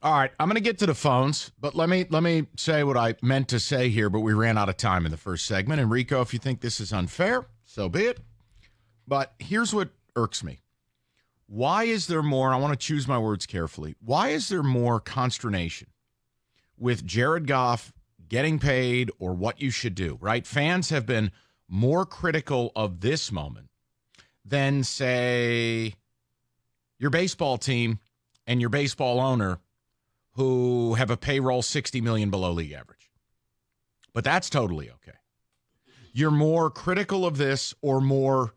All right, I'm going to get to the phones, but let me say what I meant to say here, but we ran out of time in the first segment. And Rico, if you think this is unfair, so be it. But here's what irks me. Why is there more, I want to choose my words carefully, why is there more consternation with Jared Goff getting paid or what you should do, right? Fans have been more critical of this moment than, say, your baseball team and your baseball owner who have a payroll $60 million below league average. But that's totally okay. You're more critical of this or more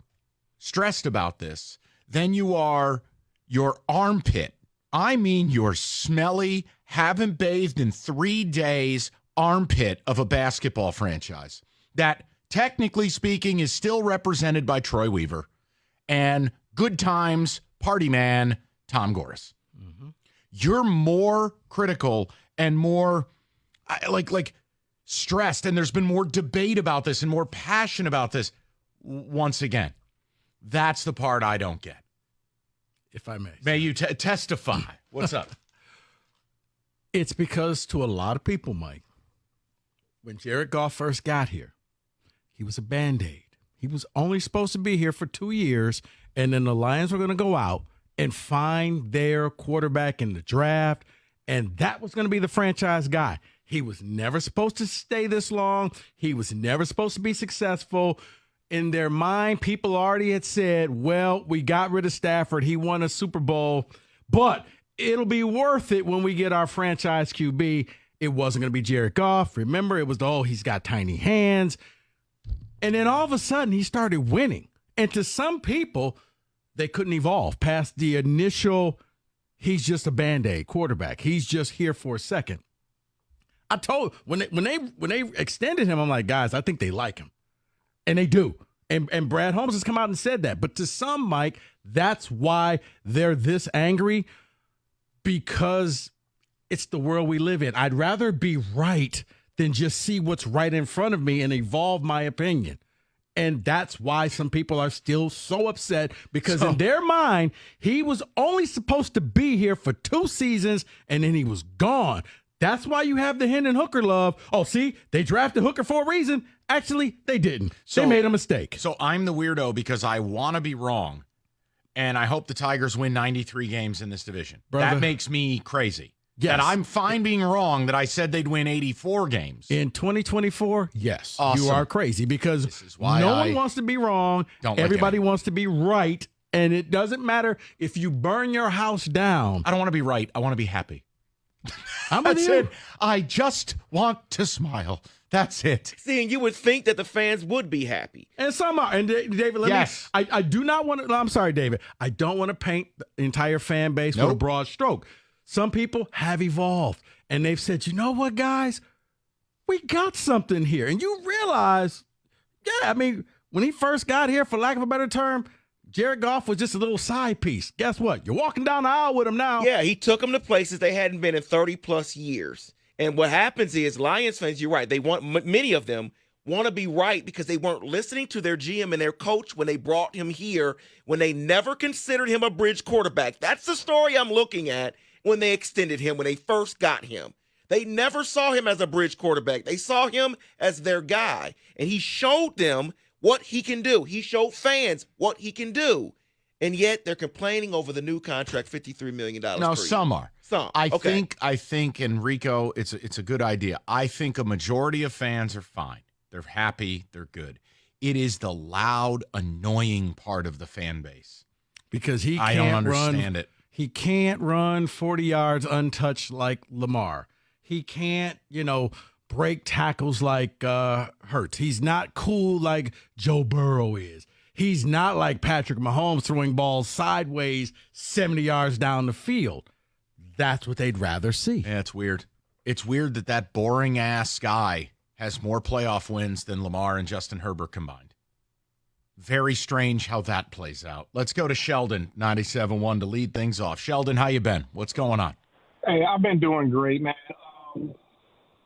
stressed about this than you are your armpit. I mean your smelly, haven't bathed in 3 days armpit of a basketball franchise that, technically speaking, is still represented by Troy Weaver and good times party man Tom Gores. Mm-hmm. You're more critical and more like stressed, and there's been more debate about this and more passion about this. Once again, that's the part I don't get. If I may. May you testify. What's up? It's because to a lot of people, Mike, when Jared Goff first got here, he was a Band-Aid. He was only supposed to be here for 2 years, and then the Lions were going to go out and find their quarterback in the draft, and that was going to be the franchise guy. He was never supposed to stay this long. He was never supposed to be successful. In their mind, people already had said, well, we got rid of Stafford. He won a Super Bowl, but it'll be worth it when we get our franchise QB. It wasn't going to be Jared Goff. Remember, it was he's got tiny hands. And then all of a sudden, he started winning. And to some people, they couldn't evolve past the initial, he's just a Band-Aid quarterback. He's just here for a second. I told when they extended him, I'm like, guys, I think they like him. And they do. And Brad Holmes has come out and said that. But to some, Mike, that's why they're this angry, because it's the world we live in. I'd rather be right than just see what's right in front of me and evolve my opinion. And that's why some people are still so upset, because in their mind, he was only supposed to be here for 2 seasons and then he was gone. That's why you have the Hendon Hooker love. Oh, see, they drafted Hooker for a reason. Actually, they didn't. They made a mistake. So I'm the weirdo because I want to be wrong, and I hope the Tigers win 93 games in this division. Brother, that makes me crazy. Yes. And I'm fine being wrong that I said they'd win 84 games. In 2024, yes, awesome. You are crazy, because no one wants to be wrong. Everybody wants to be right, and it doesn't matter if you burn your house down. I don't want to be right. I want to be happy. That's it. I just want to smile. That's it. See, and you would think that the fans would be happy. And some are. And David, I do not want to, I'm sorry, David. I don't want to paint the entire fan base with a broad stroke. Some people have evolved, and they've said, you know what, guys? We got something here. And you realize, when he first got here, for lack of a better term, Jared Goff was just a little side piece. Guess what? You're walking down the aisle with him now. Yeah, he took them to places they hadn't been in 30-plus years. And what happens is Lions fans, you're right, they want many of them want to be right because they weren't listening to their GM and their coach when they brought him here, when they never considered him a bridge quarterback. That's the story I'm looking at when they extended him, when they first got him. They never saw him as a bridge quarterback. They saw him as their guy. And he showed them what he can do. He showed fans what he can do. And yet they're complaining over the new contract, $53 million. No, some are. Some. I think, and Rico, it's a good idea. I think a majority of fans are fine. They're happy. They're good. It is the loud, annoying part of the fan base. Because I don't understand it. He can't run 40 yards untouched like Lamar. He can't, break tackles like Hurts. He's not cool like Joe Burrow is. He's not like Patrick Mahomes throwing balls sideways 70 yards down the field. That's what they'd rather see. Yeah, it's weird. It's weird that boring-ass guy has more playoff wins than Lamar and Justin Herbert combined. Very strange how that plays out. Let's go to Sheldon, 97.1, to lead things off. Sheldon, how you been? What's going on? Hey, I've been doing great, man.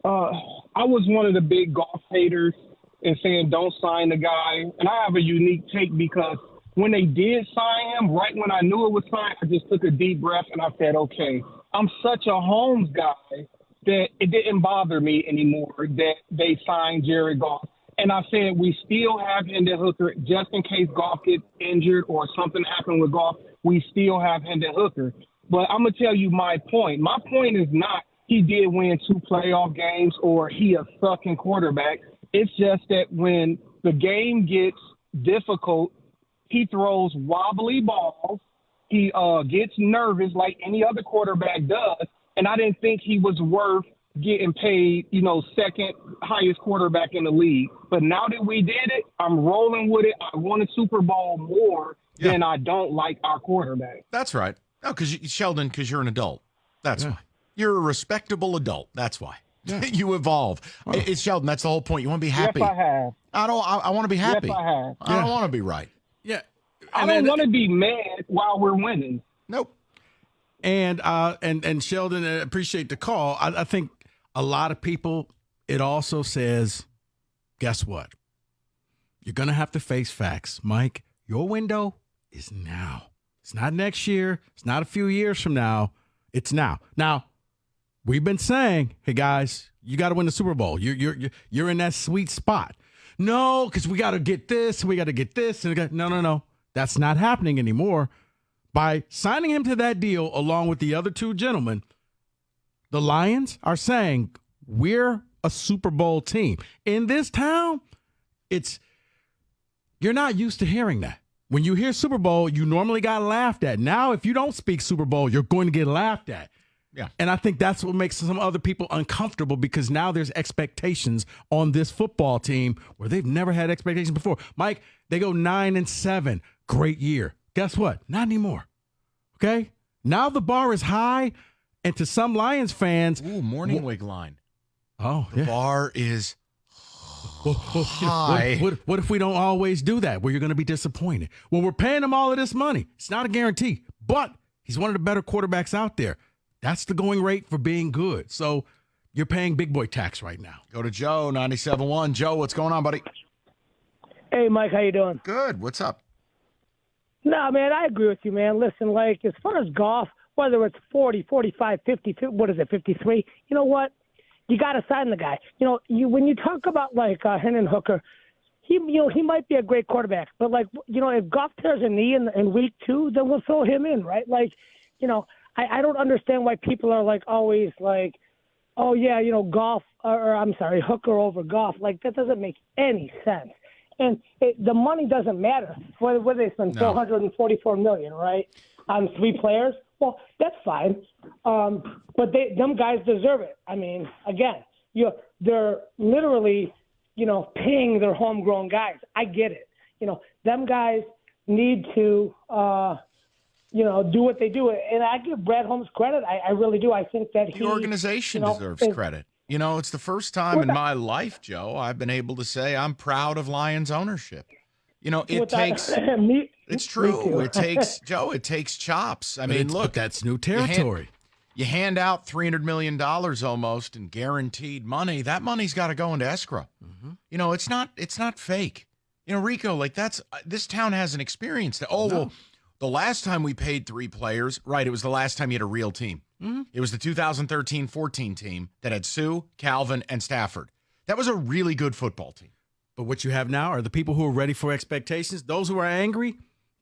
I was one of the big golf haters and saying don't sign the guy. And I have a unique take because when they did sign him, right when I knew it was signed, I just took a deep breath and I said, okay, I'm such a Holmes guy that it didn't bother me anymore that they signed Jared Goff. And I said we still have Hendon Hooker just in case Goff gets injured or something happened with Goff. We still have Hendon Hooker. But I'm going to tell you my point. My point is not he did win 2 playoff games or he a sucking quarterback. It's just that when the game gets difficult, he throws wobbly balls. He gets nervous like any other quarterback does. And I didn't think he was worth getting paid, second highest quarterback in the league. But now that we did it, I'm rolling with it. I won a Super Bowl more than I don't like our quarterback. That's right. No, Sheldon, because you're an adult. That's why. You're a respectable adult. That's why. Yeah. You evolve. Oh. It's Sheldon. That's the whole point. You want to be happy. Yes, I have. I want to be happy. Yes, I have. I don't want to be right. Yeah. I don't want to be mad while we're winning. Nope. And Sheldon, I appreciate the call. I think a lot of people, it also says, guess what? You're going to have to face facts. Mike, your window is now. It's not next year. It's not a few years from now. It's now. Now, we've been saying, hey, guys, you got to win the Super Bowl. You're in that sweet spot. No, because we got to get this. We got to get this. No. That's not happening anymore. By signing him to that deal along with the other 2 gentlemen, the Lions are saying we're a Super Bowl team. In this town, you're not used to hearing that. When you hear Super Bowl, you normally got laughed at. Now, if you don't speak Super Bowl, you're going to get laughed at. Yeah. And I think that's what makes some other people uncomfortable because now there's expectations on this football team where they've never had expectations before. Mike, they go 9-7. Great year. Guess what? Not anymore. Okay? Now the bar is high, and to some Lions fans... Ooh, morning wig line. Oh, the bar is high. What if we don't always do that, where you're going to be disappointed? Well, we're paying him all of this money. It's not a guarantee, but he's one of the better quarterbacks out there. That's the going rate for being good. So you're paying big boy tax right now. Go to Joe, 97.1. Joe, what's going on, buddy? Hey, Mike, how you doing? Good. What's up? No, man, I agree with you, man. Listen, like, as far as Goff, whether it's 40, 45, 50, what is it, 53, you know what? You got to sign the guy. When you talk about, like, Hendon Hooker, he might be a great quarterback. But, like, if Goff tears a knee in week 2, then we'll throw him in, right? Like, I don't understand why people are, like, always like, oh, yeah, Hooker over Goff. Like, that doesn't make any sense. And the money doesn't matter. Whether they spend $444 million, right, on 3 players, well, that's fine. But them guys deserve it. I mean, again, they're literally, paying their homegrown guys. I get it. Them guys need to, do what they do. And I give Brad Holmes credit. I really do. I think that the organization deserves credit. It's the first time in my life, Joe, I've been able to say I'm proud of Lions ownership. It's true. It takes chops. I mean, look, that's new territory. You hand out $300 million almost in guaranteed money. That money's got to go into escrow. Mm-hmm. It's not fake. Rico, like this town hasn't experienced that. Well, the last time we paid 3 players, right, it was the last time you had a real team. Mm-hmm. It was the 2013-14 team that had Sue, Calvin, and Stafford. That was a really good football team. But what you have now are the people who are ready for expectations. Those who are angry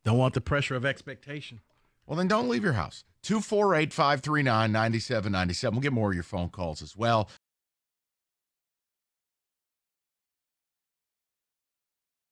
don't want the pressure of expectation. Well, then don't leave your house. 248-539-9797. We'll get more of your phone calls as well.